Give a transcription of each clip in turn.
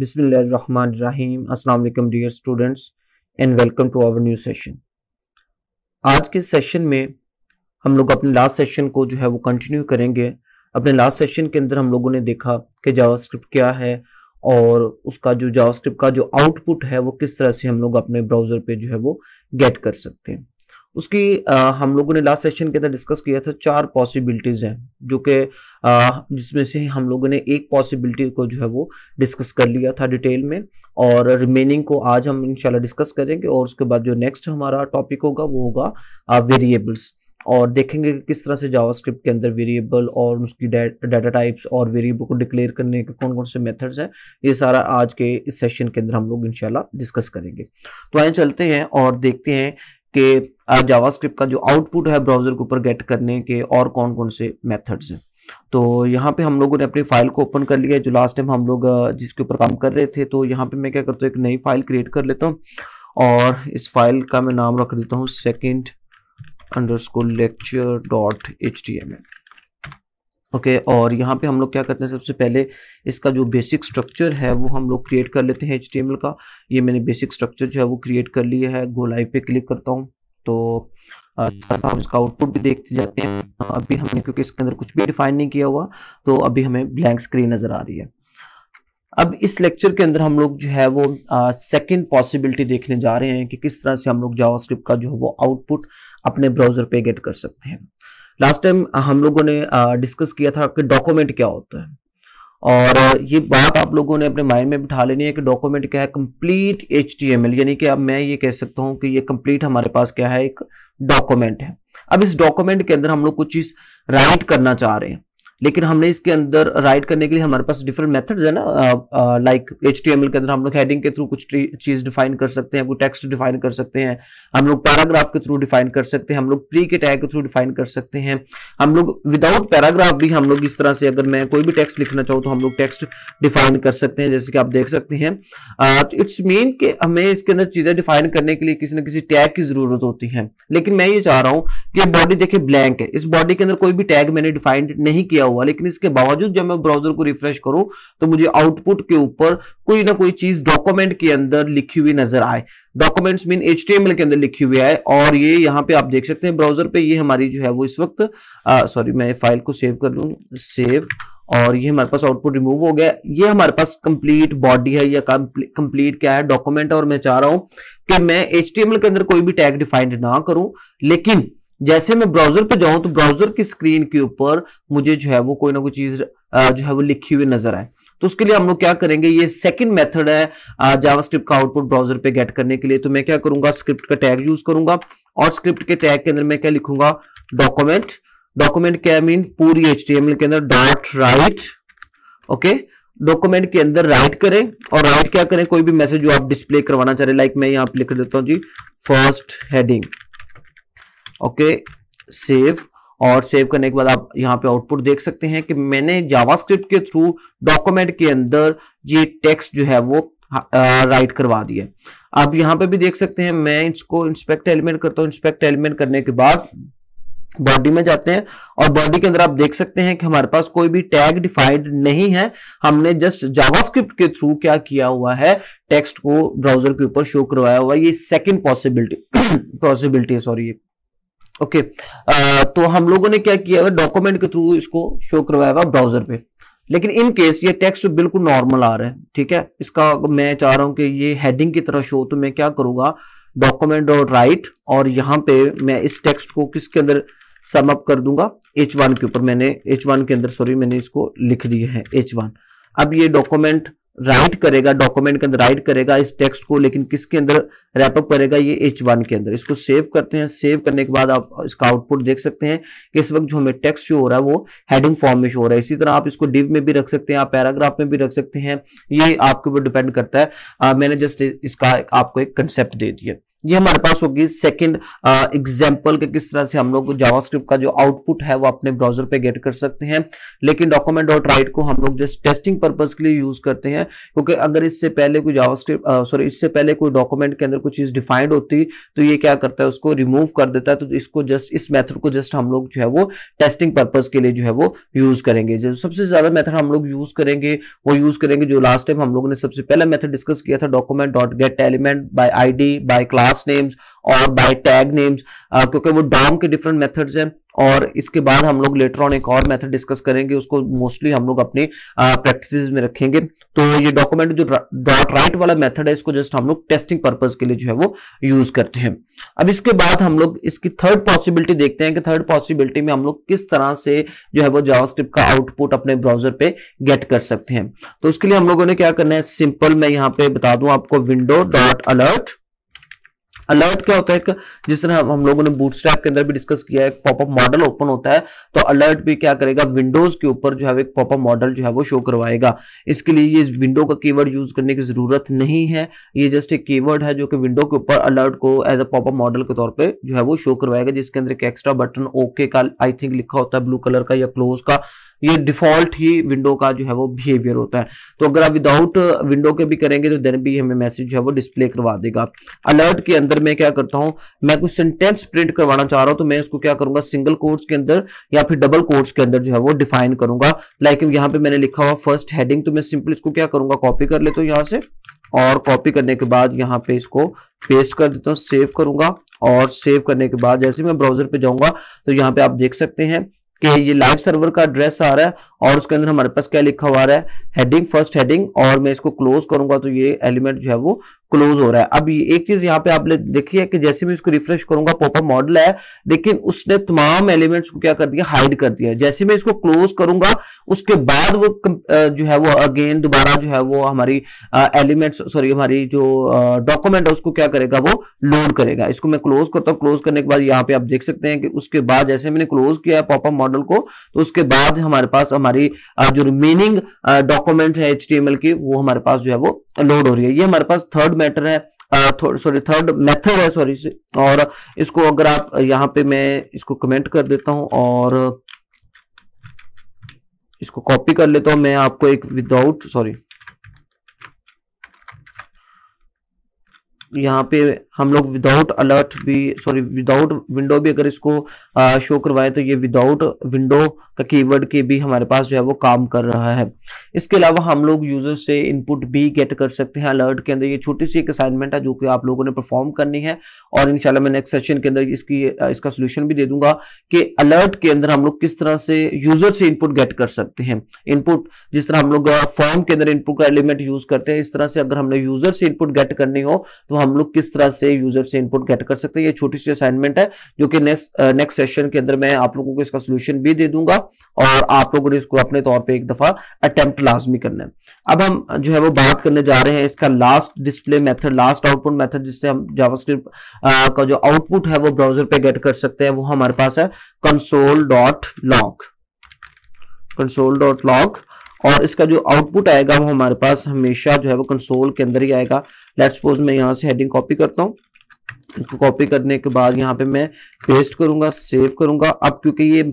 बिस्मिल्लाहिर्रहमानिर्रहीम। अस्सलाम वालेकुम dear students and welcome to our new session. आज के सेशन में हम लोग अपने लास्ट सेशन को जो है वो कंटिन्यू करेंगे। अपने लास्ट सेशन के अंदर हम लोगों ने देखा कि जावास्क्रिप्ट क्या है और उसका जो जावास्क्रिप्ट का जो आउटपुट है वो किस तरह से हम लोग अपने ब्राउज़र पे जो है वो गेट कर सकते हैं। उसकी हम लोगों ने लास्ट सेशन के अंदर डिस्कस किया था 4 पॉसिबिलिटीज़ हैं जो कि जिसमें से हम लोगों ने एक पॉसिबिलिटी को जो है वो डिस्कस कर लिया था डिटेल में, और रिमेनिंग को आज हम इंशाल्लाह डिस्कस करेंगे। और उसके बाद जो नेक्स्ट हमारा टॉपिक होगा वो होगा वेरिएबल्स, और देखेंगे कि किस तरह से जावास्क्रिप्ट के अंदर वेरिएबल और उसकी डाटा टाइप्स और वेरिएबल को डिक्लेयर करने के कौन कौन से मेथड्स हैं, ये सारा आज के इस सेशन के अंदर हम लोग इंशाल्लाह डिस्कस करेंगे। तो आइए चलते हैं और देखते हैं कि जावास्क्रिप्ट का जो आउटपुट है ब्राउजर के ऊपर गेट करने के और कौन कौन से मेथड्स हैं। तो यहाँ पे हम लोगों ने अपनी फाइल को ओपन कर लिया है जो लास्ट टाइम हम लोग जिसके ऊपर काम कर रहे थे। तो यहाँ पे मैं क्या करता हूँ, एक नई फाइल क्रिएट कर लेता हूँ और इस फाइल का मैं नाम रख देता हूँ second_lecture.html। ओके, और यहाँ पे हम लोग क्या करते हैं, सबसे पहले इसका जो बेसिक स्ट्रक्चर है वो हम लोग क्रिएट कर लेते हैं HTML का। ये मैंने बेसिक स्ट्रक्चर जो है वो क्रिएट कर लिया है। गो लाइव पे क्लिक करता हूँ तो हम इसका आउटपुट भी देखते जाते हैं। अभी हमने क्योंकि इसके अंदर कुछ भी डिफाइन नहीं किया हुआ तो अभी हमें ब्लैंक स्क्रीन नजर आ रही है। अब इस लेक्चर के अंदर हम लोग जो है वो सेकंड पॉसिबिलिटी देखने जा रहे हैं कि किस तरह से हम लोग जावास्क्रिप्ट का जो है वो आउटपुट अपने ब्राउजर पे गेट कर सकते हैं। लास्ट टाइम हम लोगों ने डिस्कस किया था कि डॉक्यूमेंट क्या होता है, और ये बात आप लोगों ने अपने माइंड में बिठा लेनी है कि डॉक्यूमेंट क्या है, कंप्लीट HTML। यानी कि अब मैं ये कह सकता हूं कि ये कंप्लीट हमारे पास क्या है, एक डॉक्यूमेंट है। अब इस डॉक्यूमेंट के अंदर हम लोग कुछ चीज राइट करना चाह रहे हैं, लेकिन हमने इसके अंदर राइट करने के लिए हमारे पास डिफरेंट मेथड्स है ना। लाइक HTML के अंदर हम लोग हेडिंग के थ्रू कुछ चीज डिफाइन कर सकते हैं, कोई टेक्स्ट डिफाइन कर सकते हैं, हम लोग पैराग्राफ के थ्रू डिफाइन कर सकते हैं, हम लोग प्री के टैग के थ्रू डिफाइन कर सकते हैं, हम लोग विदाउट पैराग्राफ भी हम लोग इस तरह से अगर मैं कोई भी टेक्स्ट लिखना चाहूँ तो हम लोग टेक्स्ट डिफाइन कर सकते हैं, जैसे कि आप देख सकते हैं। इट्स मीन कि हमें इसके अंदर चीजें डिफाइन करने के लिए किसी न किसी टैग की जरूरत होती है। लेकिन मैं ये चाह रहा हूँ कि बॉडी देखिए ब्लैंक है, इस बॉडी के अंदर कोई भी टैग मैंने डिफाइंड नहीं किया हुआ, लेकिन इसके बावजूद जब मैं ब्राउजर को रिफ्रेश करूं तो मुझे आउटपुट के ऊपर कोई ना कोई चीज डॉक्यूमेंट के अंदर लिखी हुई नजर आए। डॉक्यूमेंट्स मीन HTML के अंदर लिखी हुई है, और ये यहां पे आप देख सकते हैं ब्राउजर पे ये हमारी जो है वो इस वक्त सॉरी मैं फाइल को सेव कर लूं, सेव, और ये हमारे पास आउटपुट रिमूव हो गया। ये हमारे पास कंप्लीट बॉडी है या कंप्लीट क्या है, डॉक्यूमेंट है। और मैं चाह रहा हूं कि मैं HTML के अंदर कोई भी टैग डिफाइंड ना करूं, लेकिन जैसे मैं ब्राउजर पे जाऊं तो ब्राउजर की स्क्रीन के ऊपर मुझे जो है वो कोई ना कोई चीज जो है वो लिखी हुई नजर आए। तो उसके लिए हम लोग क्या करेंगे, ये सेकंड मेथड है जावास्क्रिप्ट का आउटपुट ब्राउजर पे गेट करने के लिए। तो मैं क्या करूंगा, स्क्रिप्ट का टैग यूज करूंगा, और स्क्रिप्ट के टैग के अंदर मैं क्या लिखूंगा, डॉक्यूमेंट। डॉक्यूमेंट क्या मीन, पूरी HTML के अंदर डॉट राइट। ओके, डॉक्यूमेंट के अंदर राइट करें, और राइट क्या करें, कोई भी मैसेज जो आप डिस्प्ले करवाना चाह रहे, लाइक मैं यहाँ पे लिख देता हूँ जी फर्स्ट हेडिंग। ओके, सेव, और सेव करने के बाद आप यहाँ पे आउटपुट देख सकते हैं कि मैंने जावास्क्रिप्ट के थ्रू डॉक्यूमेंट के अंदर ये टेक्स्ट जो है वो राइट करवा दिया। अब यहाँ पे भी देख सकते हैं, मैं इसको इंस्पेक्ट एलिमेंट करता हूँ। इंस्पेक्ट एलिमेंट करने के बाद बॉडी में जाते हैं, और बॉडी के अंदर आप देख सकते हैं कि हमारे पास कोई भी टैग डिफाइंड नहीं है। हमने जस्ट जावास्क्रिप्ट के थ्रू क्या किया हुआ है, टेक्स्ट को ब्राउजर के ऊपर शो करवाया हुआ है। ये सेकेंड पॉसिबिलिटी है, सॉरी। ओके, तो हम लोगों ने क्या किया है, डॉक्यूमेंट के थ्रू इसको शो करवाया हुआ ब्राउजर पे, लेकिन इन केस ये टेक्स्ट बिल्कुल नॉर्मल आ रहा है। ठीक है, इसका मैं चाह रहा हूं कि ये हेडिंग की तरह शो, तो मैं क्या करूंगा, डॉक्यूमेंट डॉट राइट, और यहां पे मैं इस टेक्स्ट को किसके अंदर सम अप कर दूंगा, H1 के ऊपर। मैंने H1 के अंदर सॉरी मैंने इसको लिख दिया है H1। अब ये डॉक्यूमेंट राइट करेगा, डॉक्यूमेंट के अंदर राइट करेगा इस टेक्स्ट को, लेकिन किसके अंदर रैपअप करेगा, ये H1 के अंदर। इसको सेव करते हैं। सेव करने के बाद आप इसका आउटपुट देख सकते हैं कि इस वक्त जो हमें टेक्स्ट शो हो रहा है वो हेडिंग फॉर्म में शो हो रहा है। इसी तरह आप इसको डिव में भी रख सकते हैं, आप पैराग्राफ में भी रख सकते हैं, ये आपके ऊपर डिपेंड करता है। मैंने जस्ट इसका आपको एक कंसेप्ट दे दिया। ये हमारे पास होगी सेकंड एग्जांपल के किस तरह से हम लोग जावास्क्रिप्ट का जो आउटपुट है वो अपने ब्राउजर पे गेट कर सकते हैं। लेकिन document.write को हम लोग जस्ट टेस्टिंग पर्पस के लिए यूज करते हैं, क्योंकि अगर इससे पहले कोई जावास्क्रिप्ट इससे पहले कोई डॉक्यूमेंट के अंदर कोई चीज डिफाइंड होती तो ये क्या करता है, उसको रिमूव कर देता है। तो इसको जस्ट इस मेथड को जस्ट हम लोग जो है वो टेस्टिंग पर्पस के लिए जो है वो यूज करेंगे। जो सबसे ज्यादा मेथड हम लोग यूज करेंगे वो यूज करेंगे जो लास्ट टाइम हम लोगों ने सबसे पहला मेथड डिस्कस किया था, document.getElement by ID, by class names और बाय टैग नेम्स, क्योंकि वो डॉम के डिफरेंट मेथड्स हैं। और इसके बाद हम लोग लेटर ऑन एक और मेथड डिस्कस करेंगे, उसको मोस्टली हम लोग अपनी प्रैक्टिसेस में रखेंगे। तो ये डॉक्यूमेंट जो डॉट राइट वाला मेथड है इसको जस्ट हम लोग टेस्टिंग पर्पस के लिए जो है वो यूज करते हैं। अब इसके बाद हम लोग इसकी थर्ड पॉसिबिलिटी देखते हैं कि थर्ड पॉसिबिलिटी में हम लोग किस तरह से जो है वो जावास्क्रिप्ट का आउटपुट अपने ब्राउजर पे गेट कर सकते हैं। तो उसके लिए हम लोगों ने क्या करना है, सिंपल मैं यहाँ पे बता दूं आपको, विंडो डॉट अलर्ट। अलर्ट क्या होता है, जिस तरह हम लोगों ने बूटस्ट्रैप के अंदर भी डिस्कस किया है, पॉपअप मॉडल ओपन होता है तो अलर्ट भी क्या करेगा, विंडोज के ऊपर जो है एक पॉपअप मॉडल जो है वो शो करवाएगा। इसके लिए ये विंडो का कीवर्ड यूज करने की जरूरत नहीं है, ये जस्ट एक कीवर्ड है जो कि विंडो के ऊपर अलर्ट को एज अ पॉपअप मॉडल के तौर पे जो है वो शो करवाएगा, जिसके अंदर एक एक्स्ट्रा बटन ओके का आई थिंक लिखा होता है ब्लू कलर का या क्लोज का। ये डिफॉल्ट ही विंडो का जो है वो बिहेवियर होता है। तो अगर आप विदाउट विंडो के भी करेंगे तो देन भी हमें मैसेज जो है वो डिस्प्ले करवा देगा। अलर्ट के अंदर मैं क्या करता हूं, मैं कुछ सेंटेंस प्रिंट करवाना चाह रहा हूं तो मैं इसको क्या करूंगा, सिंगल कोट्स के अंदर या फिर डबल कोट्स के अंदर जो है वो डिफाइन करूंगा। लाइक यहाँ पे मैंने लिखा हुआ फर्स्ट हेडिंग, तो मैं सिंपल इसको क्या करूंगा, कॉपी कर लेता हूं यहाँ से, और कॉपी करने के बाद यहाँ पे इसको पेस्ट कर देता हूँ, सेव करूंगा। और सेव करने के बाद जैसे मैं ब्राउजर पे जाऊंगा तो यहाँ पे आप देख सकते हैं कि ये लाइव सर्वर का एड्रेस आ रहा है और उसके अंदर हमारे पास क्या लिखा हुआ है, हेडिंग, फर्स्ट हेडिंग। और मैं इसको क्लोज करूंगा तो ये एलिमेंट जो है वो क्लोज हो रहा है। अब ये एक चीज यहाँ पे आपने देखी है कि जैसे मैं इसको रिफ्रेश करूंगा, पॉपअप मॉडल है लेकिन उसने तमाम एलिमेंट्स को क्या कर दिया, हाइड कर दिया। जैसे मैं इसको क्लोज करूंगा उसके बाद वो जो है वो अगेन दोबारा जो है वो हमारी एलिमेंट्स हमारी जो डॉक्यूमेंट है उसको क्या करेगा, वो लोड करेगा। इसको मैं क्लोज करता हूँ, क्लोज करने के बाद यहाँ पे आप देख सकते हैं कि उसके बाद जैसे मैंने क्लोज किया पॉपअप मॉडल को तो उसके बाद हमारे पास हमारी जो रिमेनिंग डॉक्यूमेंट है HTML की वो हमारे पास जो है वो लोड हो रही है। ये हमारे पास थर्ड मैटर है, थर्ड मेथड है सॉरी। और इसको अगर आप यहाँ पे मैं इसको कमेंट कर देता हूं और इसको कॉपी कर लेता हूं, मैं आपको एक यहाँ पे हम लोग विदाउट अलर्ट भी विदाउट विंडो भी अगर इसको शो करवाए तो ये विदाउट विंडो का कीवर्ड के भी हमारे पास जो है वो काम कर रहा है। इसके अलावा हम लोग यूजर से इनपुट भी गेट कर सकते हैं अलर्ट के अंदर। ये छोटी सी एक असाइनमेंट है जो कि आप लोगों ने परफॉर्म करनी है और इंशाल्लाह मैं नेक्स्ट सेशन के अंदर इसका सोल्यूशन भी दे दूंगा कि अलर्ट के अंदर हम लोग किस तरह से यूजर से इनपुट गेट कर सकते हैं। इनपुट जिस तरह हम लोग फॉर्म के अंदर इनपुट का एलिमेंट यूज करते हैं, इस तरह से अगर हमने यूजर से इनपुट गेट करनी हो तो हम लोग किस तरह से यूजर से इनपुट गेट कर सकते हैं। ये छोटी सी असाइनमेंट है जो कि नेक्स्ट सेशन के अंदर मैं आप लोगों को इसका सोल्यूशन भी दे दूंगा और आप लोगों ने इसको अपने तौर पे एक दफा अटेम्प्ट लाजमी करना है। अब हम जो है वो बात करने जा रहे हैं इसका last display method, last output method, जिससे हम जावास्क्रिप्ट का जो आउटपुट है वो ब्राउजर पे गेट कर सकते हैं। वो हमारे पास है console.log। और इसका जो आउटपुट आएगा वो हमारे पास हमेशा जो है वो कंसोल के अंदर ही आएगा। लेट्स सपोज मैं यहाँ से हेडिंग कॉपी करता हूँ, इसको कॉपी करने के बाद यहाँ पे मैं पेस्ट करूंगा, सेव करूंगा। अब क्योंकि ये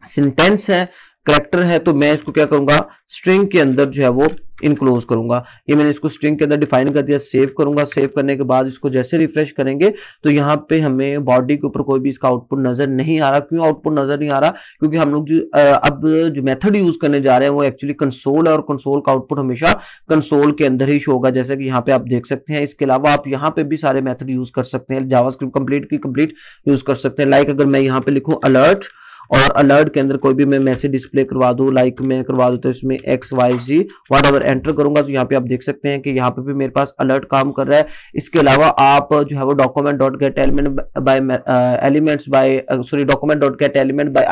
सिंटेंस है, करैक्टर है, तो मैं इसको क्या करूंगा, स्ट्रिंग के अंदर जो है वो इनक्लोज करूंगा। ये मैंने इसको स्ट्रिंग के अंदर डिफाइन कर दिया, सेव करूंगा। सेव करने के बाद इसको जैसे रिफ्रेश करेंगे तो यहाँ पे हमें बॉडी के ऊपर कोई भी इसका आउटपुट नजर नहीं आ रहा। क्यों आउटपुट नजर नहीं आ रहा? क्योंकि हम लोग अब जो मेथड यूज करने जा रहे हैं वो एक्चुअली कंसोल है और कंसोल का आउटपुट हमेशा कंसोल के अंदर ही शो होगा, जैसे कि यहाँ पे आप देख सकते हैं। इसके अलावा आप यहाँ पे भी सारे मेथड यूज कर सकते हैं, जावास्क्रिप्ट कंप्लीट यूज कर सकते हैं। लाइक अगर मैं यहाँ पे लिखूं अलर्ट और अलर्ट के अंदर कोई भी मैं मैसेज डिस्प्ले करवा दूं, लाइक मैं करवा दूं तो इसमें XYZ व्हाटएवर एंटर करूंगा तो यहाँ पे आप देख सकते हैं कि यहाँ पे भी मेरे पास अलर्ट काम कर रहा है। इसके अलावा आप जो है वो document.getElement by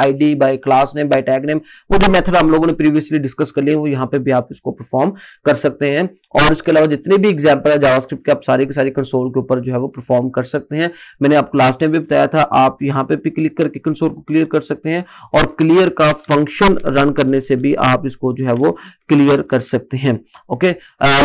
ID by class name by tag name, वो जो मेथड हम लोगों ने प्रीवियसली डिस्कस कर लिए वो यहाँ पे भी आप इसको परफॉर्म कर सकते हैं। और इसके अलावा जितने भी एग्जाम्पल है जावास्क्रिप्ट के आप सारे के सारे कंसोल के ऊपर जो है वो परफॉर्म कर सकते हैं। मैंने आपको लास्ट टाइम भी बताया था, आप यहाँ पे भी क्लिक करके कंसोल को क्लियर कर सकते हैं और क्लियर का फंक्शन रन करने से भी आप इसको जो है वो क्लियर कर सकते हैं। ओके,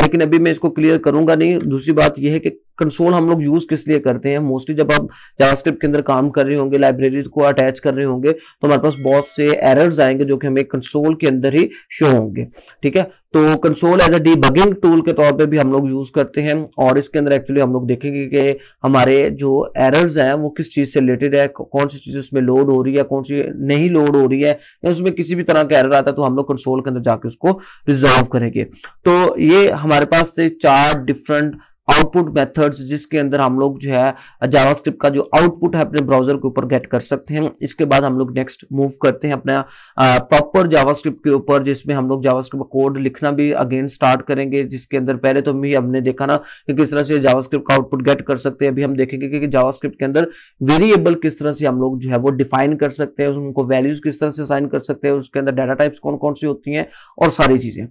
लेकिन अभी मैं इसको क्लियर करूंगा नहीं। दूसरी बात यह है कि कंसोल हम लोग यूज किस लिए करते हैं, मोस्टली जब आप जावास्क्रिप्ट के अंदर काम कर रहे होंगे, लाइब्रेरी को अटैच कर रहे होंगे, तो हमारे पास बहुत से एरर्स आएंगे जो कि हमें कंसोल के अंदर ही शो होंगे। ठीक है, तो console as a debugging tool के तौर पे भी हम लोग यूज करते हैं, और इसके अंदर एक्चुअली हम लोग देखेंगे कि हमारे जो एरर्स हैं वो किस चीज से रिलेटेड है, कौन सी चीज उसमें लोड हो रही है, कौन सी नहीं लोड हो रही है, या उसमें किसी भी तरह का एरर आता है तो हम लोग कंसोल के अंदर जाके उसको रिजॉल्व करेंगे। तो ये हमारे पास थे 4 डिफरेंट आउटपुट मेथड्स, जिसके अंदर हम लोग जो है जावास्क्रिप्ट का जो आउटपुट है अपने ब्राउजर के ऊपर गेट कर सकते हैं। इसके बाद हम लोग नेक्स्ट मूव करते हैं अपना प्रॉपर जावास्क्रिप्ट के ऊपर, जिसमें हम लोग जावास्क्रिप्ट कोड लिखना भी अगेन स्टार्ट करेंगे, जिसके अंदर पहले तो हमने देखा ना कि किस तरह से जावास्क्रिप्ट का आउटपुट गेट कर सकते हैं। अभी हम देखेंगे कि जावास्क्रिप्ट के अंदर वेरिएबल किस तरह से हम लोग जो है वो डिफाइन कर सकते हैं, उनको वैल्यूज किस तरह से असाइन कर सकते हैं, उसके अंदर डाटा टाइप्स कौन कौन सी होती हैं और सारी चीजें।